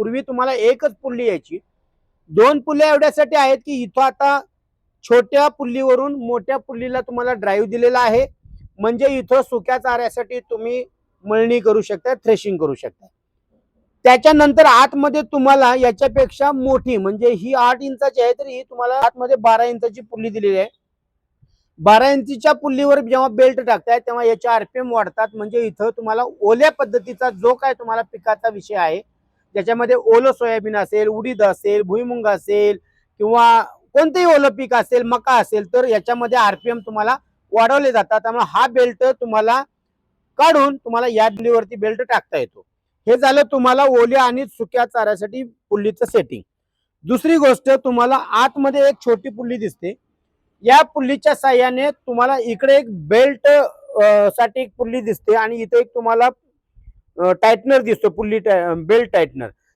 पूर्वी तुम्हाला एकच पुल्ली यायची, 2 पुल्ल्या एवढ्यासाठी आहेत की इथं आता छोट्या पुल्लीवरून मोठ्या पुल्लीला तुम्हाला ड्राईव्ह दिलेला आहे. म्हणजे इथं सुक्या चाऱ्यासाठी तुम्ही मळणी करू शकता, थ्रेशिंग करू शकता. त्याच्यानंतर आतमध्ये तुम्हाला याच्यापेक्षा मोठी म्हणजे ही 8 इंचाची आहे, तर ही तुम्हाला आतमध्ये 12 इंचाची पुल्ली दिलेली आहे. 12 इंचीच्या पुल्लीवर जेव्हा बेल्ट टाकताय तेव्हा याचे आरपीएम वाढतात. म्हणजे इथं तुम्हाला ओल्या पद्धतीचा जो काय तुम्हाला पिकाचा विषय आहे, ज्याच्यामध्ये ओलं सोयाबीन असेल, उडीद असेल, भुईमुंग असेल किंवा कोणतेही ओलं पीक असेल, मका असेल, तर याच्यामध्ये आरपीएम तुम्हाला वाढवले जातात. त्यामुळे हा बेल्ट तुम्हाला काढून तुम्हाला या पुल्लीवरती बेल्ट टाकता येतो. हे झालं तुम्हाला ओल्या आणि सुक्या चाऱ्यासाठी पुल्लीचं सेटिंग. दुसरी गोष्ट, तुम्हाला आतमध्ये एक छोटी पुल्ली दिसते. या पुल्लीच्या साह्याने तुम्हाला इकडे एक बेल्ट साठी एक पुल्ली दिसते आणि इथे एक तुम्हाला टाइटनर दिसतो, पुल्ली बेल्ट टाइटनर.